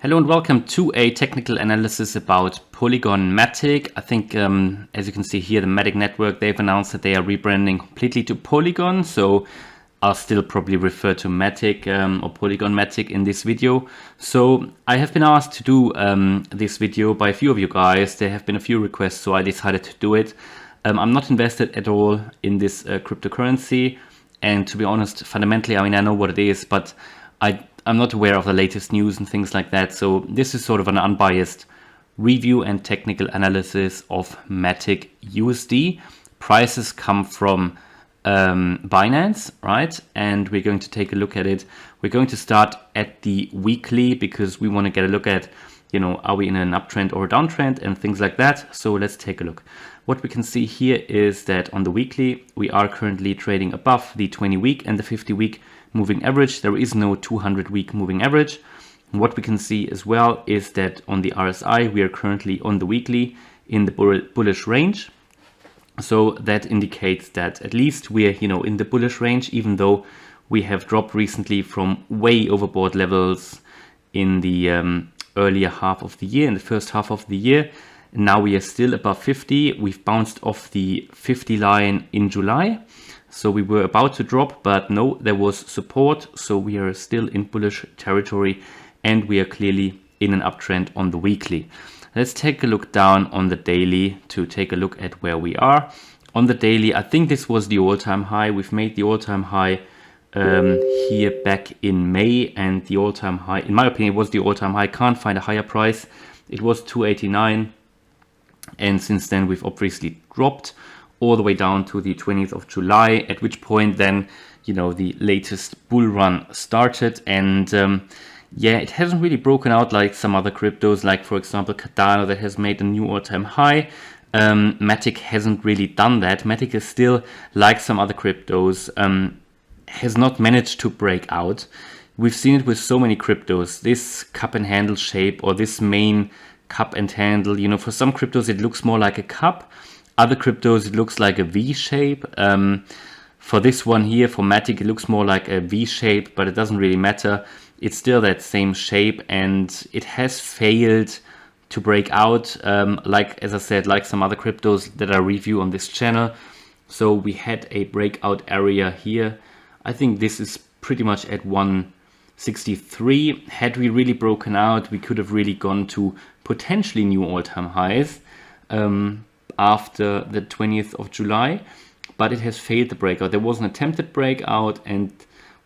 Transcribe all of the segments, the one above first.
Hello and welcome to a technical analysis about Polygon MATIC. I think, as you can see here, the MATIC network, they've announced that they are rebranding completely to Polygon. So I'll still probably refer to MATIC or Polygon MATIC in this video. So I have been asked to do this video by a few of you guys. There have been a few requests, so I decided to do it. I'm not invested at all in this cryptocurrency. And to be honest, fundamentally, I mean, I know what it is, but I'm not aware of the latest news and things like that. So this is sort of an unbiased review and technical analysis of MATIC USD. Prices come from Binance, right? And we're going to take a look at it. We're going to start at the weekly because we want to get a look at, you know, are we in an uptrend or a downtrend and things like that. So let's take a look. What we can see here is that on the weekly, we are currently trading above the 20-week and the 50-week moving average. There is no 200-week moving average. What we can see as well is that on the RSI, we are currently on the weekly in the bullish range. So that indicates that at least we're, you know, in the bullish range, even though we have dropped recently from way overbought levels in the earlier half of the year, in the first half of the year. Now we are still above 50. We've bounced off the 50 line in July. So we were about to drop, but no, there was support. So we are still in bullish territory and we are clearly in an uptrend on the weekly. Let's take a look down on the daily to take a look at where we are. On the daily, I think this was the all-time high. We've made the all-time high here back in May, and the all-time high, in my opinion, was the all-time high. Can't find a higher price. It was 289. And since then, we've obviously dropped all the way down to the 20th of July, at which point then, you know, the latest bull run started. And yeah, it hasn't really broken out like some other cryptos, like for example, Cardano, that has made a new all-time high. MATIC hasn't really done that. MATIC is still, like some other cryptos, has not managed to break out. We've seen it with so many cryptos, this cup and handle shape or this main cup and handle. You know, for some cryptos, it looks more like a cup. Other cryptos, it looks like a V shape. For this one here, for MATIC, it looks more like a V shape, but it doesn't really matter. It's still that same shape, and it has failed to break out, like, as I said, like some other cryptos that I review on this channel. So we had a breakout area here. I think this is pretty much at 163. Had we really broken out, we could have really gone to potentially new all-time highs after the 20th of July, but it has failed the breakout. There was an attempted breakout and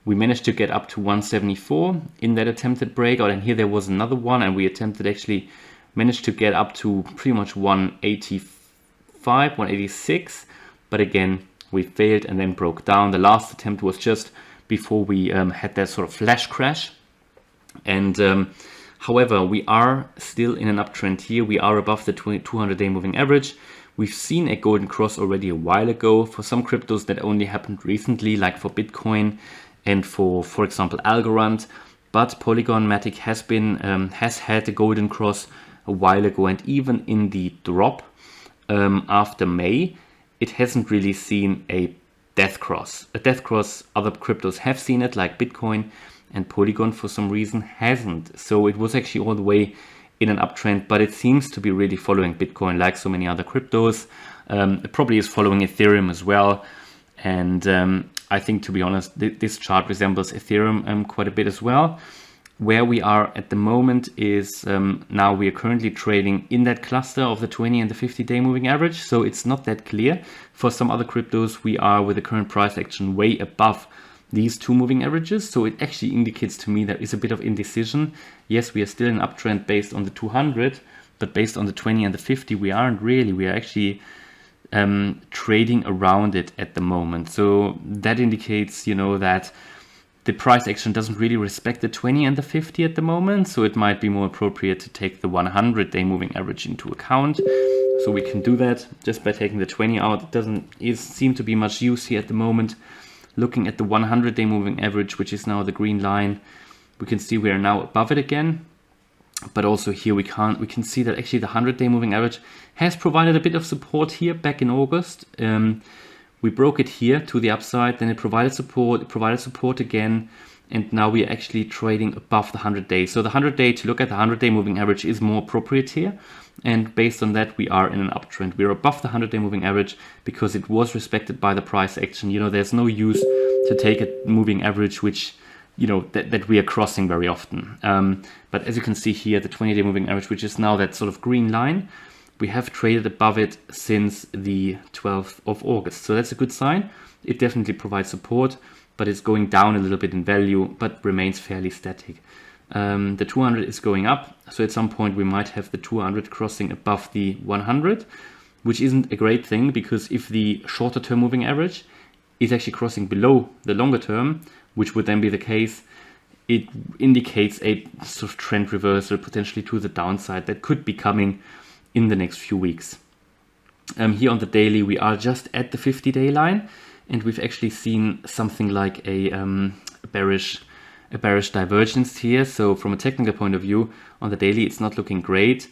we managed to get up to 174 in that attempted breakout, and here there was another one and we managed to get up to pretty much 185, 186, but again we failed and then broke down. The last attempt was just before we had that sort of flash crash. And however, we are still in an uptrend here. We are above the 200-day moving average. We've seen a golden cross already a while ago. For some cryptos, that only happened recently, like for Bitcoin and for example, Algorand. But Polygon MATIC has had a golden cross a while ago, and even in the drop after May, it hasn't really seen a death cross. A death cross, other cryptos have seen it, like Bitcoin, and Polygon for some reason hasn't. So it was actually all the way in an uptrend, but it seems to be really following Bitcoin like so many other cryptos. It probably is following Ethereum as well. And I think, to be honest, this chart resembles Ethereum quite a bit as well. Where we are at the moment is now we are currently trading in that cluster of the 20 and the 50-day moving average. So it's not that clear. For some other cryptos, we are with the current price action way above these two moving averages. So it actually indicates to me there is a bit of indecision. Yes, we are still in uptrend based on the 200, but based on the 20 and the 50, we aren't really. We are actually trading around it at the moment. So that indicates, you know, that the price action doesn't really respect the 20 and the 50 at the moment. So it might be more appropriate to take the 100-day moving average into account. So we can do that just by taking the 20 out. It doesn't seem to be much use here at the moment. Looking at the 100-day moving average, which is now the green line, we can see we are now above it again. But also here we can see that actually the 100-day moving average has provided a bit of support here back in August. We broke it here to the upside, then it provided support again, and now we are actually trading above the 100-day. So the 100-day, to look at the 100-day moving average is more appropriate here. And based on that, we are in an uptrend. We're above the 100-day moving average because it was respected by the price action. There's no use to take a moving average which, that we are crossing very often. But as you can see here, the 20-day moving average, which is now that sort of green line, we have traded above it since the 12th of August. So that's a good sign. It definitely provides support, but it's going down a little bit in value, but remains fairly static. The 200 is going up, so at some point we might have the 200 crossing above the 100, which isn't a great thing, because if the shorter term moving average is actually crossing below the longer term, which would then be the case, it indicates a sort of trend reversal potentially to the downside that could be coming in the next few weeks. Here on the daily, we are just at the 50-day line, and we've actually seen something like a bearish divergence here. So from a technical point of view, on the daily, it's not looking great.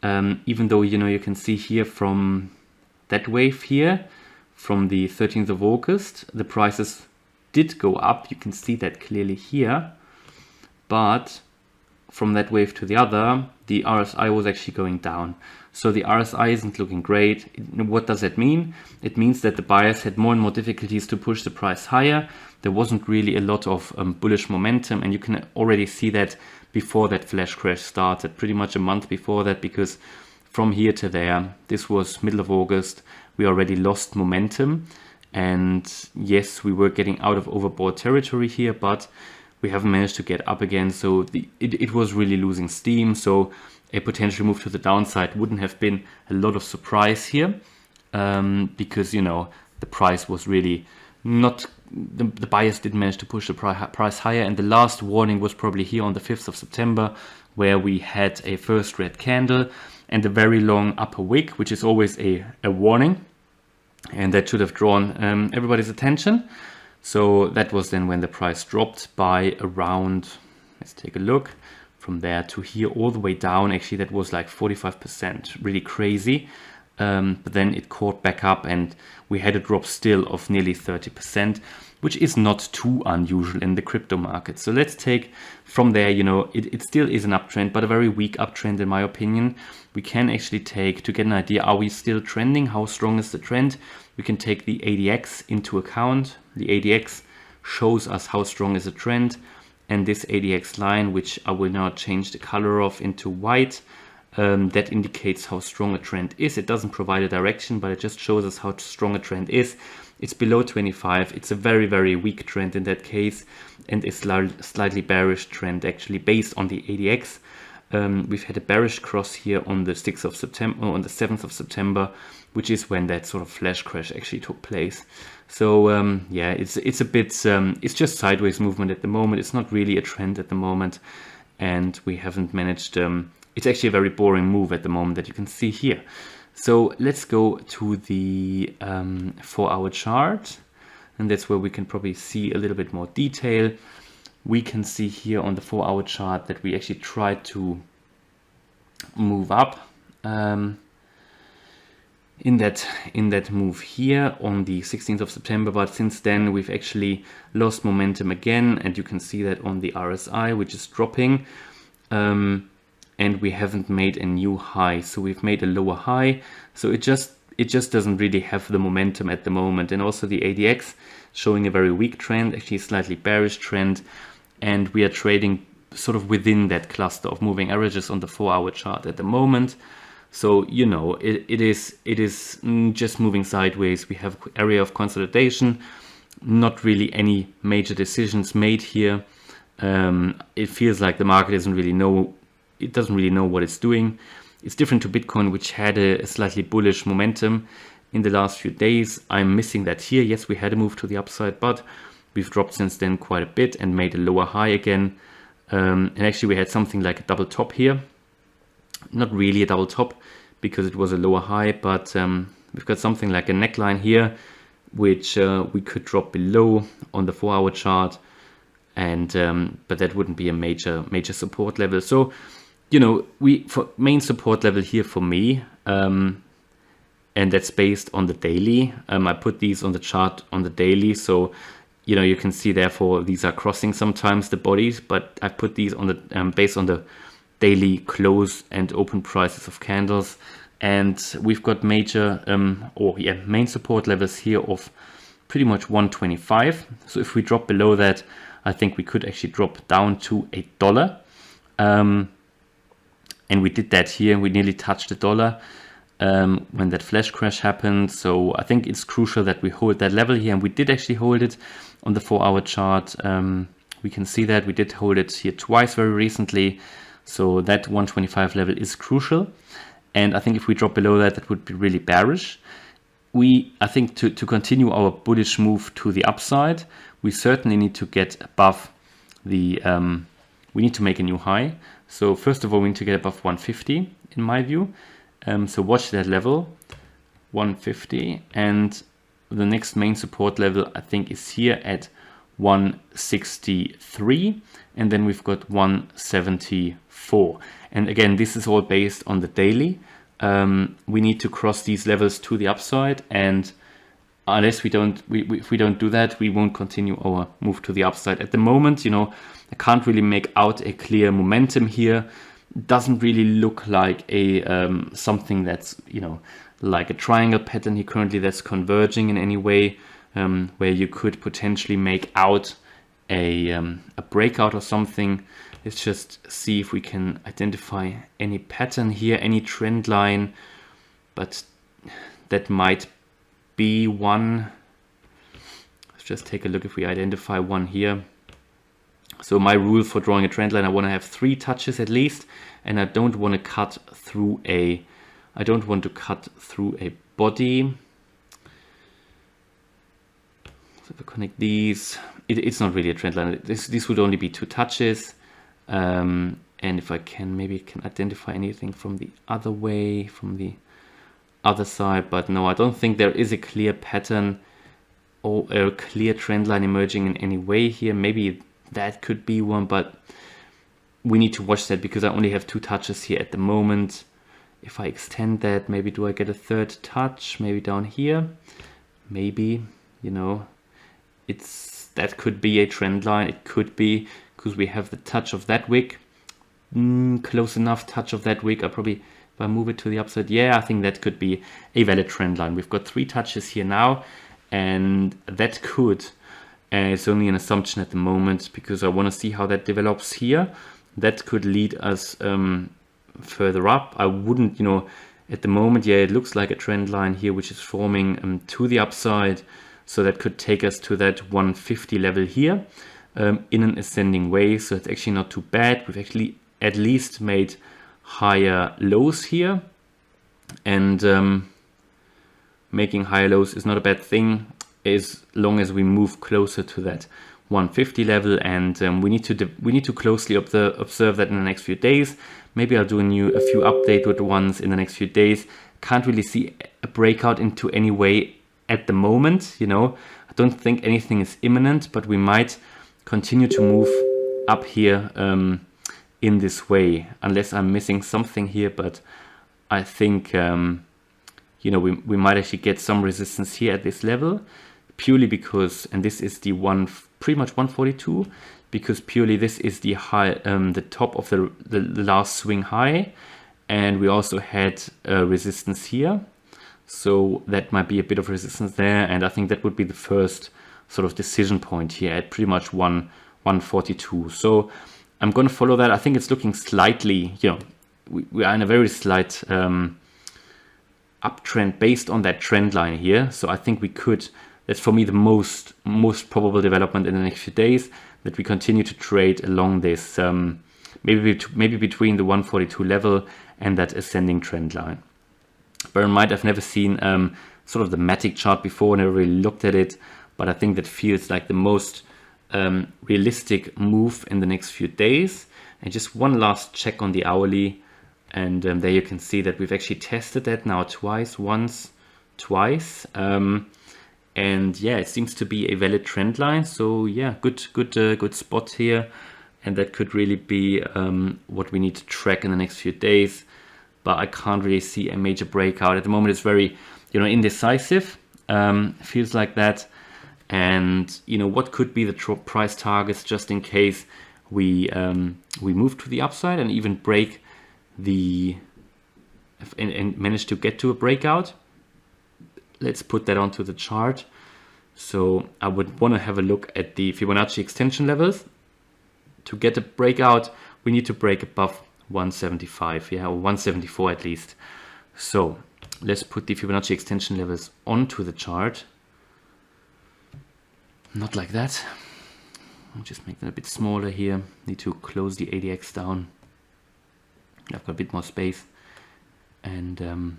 Even though, you can see here from that wave here, from the 13th of August, the prices did go up. You can see that clearly here. But from that wave to the other, the RSI was actually going down. So the RSI isn't looking great. What does that mean? It means that the buyers had more and more difficulties to push the price higher. There wasn't really a lot of bullish momentum, and you can already see that before that flash crash started, pretty much a month before that, because from here to there, this was middle of August, we already lost momentum. And yes, we were getting out of overbought territory here, but we haven't managed to get up again. So it was really losing steam. So a potential move to the downside wouldn't have been a lot of surprise here, because, the price was really not, the buyers didn't manage to push the price higher. And the last warning was probably here on the 5th of September, where we had a first red candle and a very long upper wick, which is always a warning. And that should have drawn everybody's attention. So that was then when the price dropped by around, let's take a look, from there to here all the way down. Actually, that was like 45%, really crazy. But then it caught back up, and we had a drop still of nearly 30%, which is not too unusual in the crypto market. So let's take from there, it still is an uptrend, but a very weak uptrend in my opinion. We can actually take, to get an idea, are we still trending? How strong is the trend? We can take the ADX into account. The ADX shows us how strong is the trend. And this ADX line, which I will now change the color of into white, that indicates how strong a trend is. It doesn't provide a direction, but it just shows us how strong a trend is. It's below 25. It's a very, very weak trend in that case, and a slightly bearish trend actually based on the ADX. We've had a bearish cross here on the 6th of September, on the 7th of September, which is when that sort of flash crash actually took place. So yeah, it's a bit, it's just sideways movement at the moment. It's not really a trend at the moment, and we haven't managed, it's actually a very boring move at the moment that you can see here. So let's go to the 4-hour chart, and that's where we can probably see a little bit more detail. We can see here on the 4-hour chart that we actually tried to move up in that move here on the 16th of September, but since then we've actually lost momentum again, and you can see that on the RSI, which is dropping, and we haven't made a new high. So we've made a lower high, so it just doesn't really have the momentum at the moment. And also the ADX showing a very weak trend, actually a slightly bearish trend, and we are trading sort of within that cluster of moving averages on the 4-hour chart at the moment. So, it is just moving sideways. We have area of consolidation, not really any major decisions made here. It feels like the market doesn't really know what it's doing. It's different to Bitcoin, which had a slightly bullish momentum in the last few days. I'm missing that here. Yes, we had a move to the upside, but we've dropped since then quite a bit and made a lower high again. And actually we had something like a double top here. Not really a double top because it was a lower high, but we've got something like a neckline here, which we could drop below on the 4-hour chart, and but that wouldn't be a major support level. So, for main support level here for me, and that's based on the daily. I put these on the chart on the daily, so you know, you can see therefore these are crossing sometimes the bodies, but I put these on the based on the daily close and open prices of candles. And we've got major main support levels here of pretty much 125. So if we drop below that, I think we could actually drop down to $1. And we did that here. We nearly touched the dollar when that flash crash happened. So I think it's crucial that we hold that level here, and we did actually hold it on the 4-hour chart. We can see that we did hold it here twice very recently. So that 125 level is crucial. And I think if we drop below that, that would be really bearish. I think to continue our bullish move to the upside, we certainly need to get above the, we need to make a new high. So first of all, we need to get above 150 in my view. So watch that level, 150. And the next main support level, I think, is here at 163. And then we've got 174. And again, this is all based on the daily. We need to cross these levels to the upside, and unless if we don't do that, we won't continue our move to the upside. At the moment, you know, I can't really make out a clear momentum here. Doesn't really look like a something that's, you know, like a triangle pattern here currently that's converging in any way, where you could potentially make out a breakout or something. Let's just see if we can identify any pattern here, any trend line, but that might be one. Let's just take a look if we identify one here. So my rule for drawing a trend line, I want to have 3 touches at least, and I don't want to cut through a body. So if I connect these, it's not really a trend line. This would only be 2 touches. And if I can, maybe can identify anything from the other way, from the other side, but no, I don't think there is a clear pattern or a clear trend line emerging in any way here. Maybe that could be one, but we need to watch that because I only have 2 touches here at the moment. If I extend that, maybe do I get a 3rd touch? Maybe down here, maybe, you know, that could be a trend line. It could be, because we have the touch of that wick, close enough touch of that wick. If I move it to the upside, yeah, I think that could be a valid trend line. We've got 3 touches here now, and that could, it's only an assumption at the moment because I want to see how that develops here. That could lead us further up. I wouldn't, you know, at the moment, yeah, it looks like a trend line here, which is forming to the upside. So that could take us to that 150 level here. In an ascending way, so it's actually not too bad. We've actually at least made higher lows here, and making higher lows is not a bad thing as long as we move closer to that 150 level. And we need to closely observe that in the next few days. Maybe I'll do a few updated ones in the next few days. Can't really see a breakout into any way at the moment. You know, I don't think anything is imminent, but we might continue to move up here in this way, unless I'm missing something here. But I think, you know, we might actually get some resistance here at this level, purely because, and this is the pretty much 142, because purely this is the high, the top of the last swing high, and we also had resistance here. So that might be a bit of resistance there, and I think that would be the first sort of decision point here at pretty much 142. So I'm going to follow that. I think it's looking slightly, you know, we are in a very slight uptrend based on that trend line here. So I think we could, that's for me the most probable development in the next few days, that we continue to trade along this, maybe between the 142 level and that ascending trend line. Bear in mind, I've never seen sort of the MATIC chart before, never really looked at it, but I think that feels like the most realistic move in the next few days. And just one last check on the hourly, and there you can see that we've actually tested that now twice, twice, and yeah, it seems to be a valid trend line. So yeah, good spot here, and that could really be what we need to track in the next few days. But I can't really see a major breakout at the moment. It's very, you know, indecisive. Feels like that. and you know what could be the price targets just in case we move to the upside and even break the and manage to get to a breakout. Let's put that onto the chart. So I would want to have a look at the Fibonacci extension levels. To get a breakout, we need to break above 175, yeah, or 174 at least. So let's put the Fibonacci extension levels onto the chart. Not like that. I'll just make them a bit smaller here. Need to close the ADX down. I've got a bit more space. And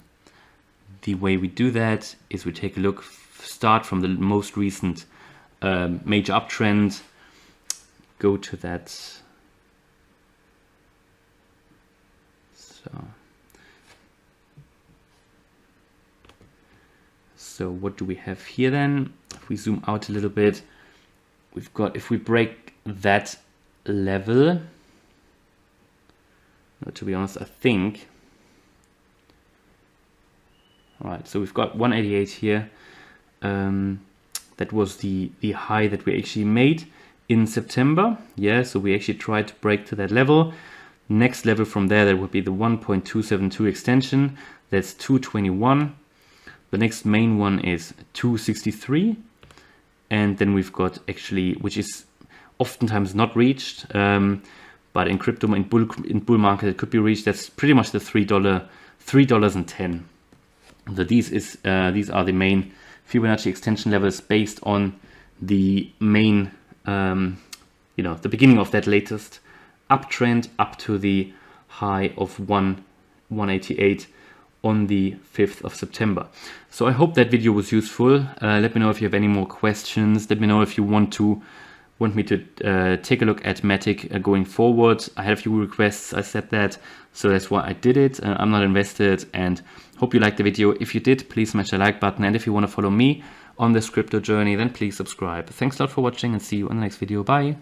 the way we do that is we take a look, start from the most recent major uptrend, go to that. So what do we have here then? If we zoom out a little bit, we've got, if we break that level, to be honest, I think, all right, so we've got 188 here. That was the high that we actually made in September. Yeah, so we actually tried to break to that level. Next level from there, that would be the 1.272 extension. That's 221. The next main one is 263. And then we've got actually, which is oftentimes not reached, but in crypto, in bull market, it could be reached. That's pretty much the $3.10. So these are the main Fibonacci extension levels based on the main, the beginning of that latest uptrend up to the high of 188 on the 5th of September. So I hope that video was useful. Let me know if you have any more questions. Let me know if you want me to take a look at MATIC going forward. I had a few requests, I said that, so that's why I did it. I'm not invested, and hope you liked the video. If you did, please smash the like button, and if you want to follow me on this crypto journey, then please subscribe. Thanks a lot for watching, and see you in the next video. Bye.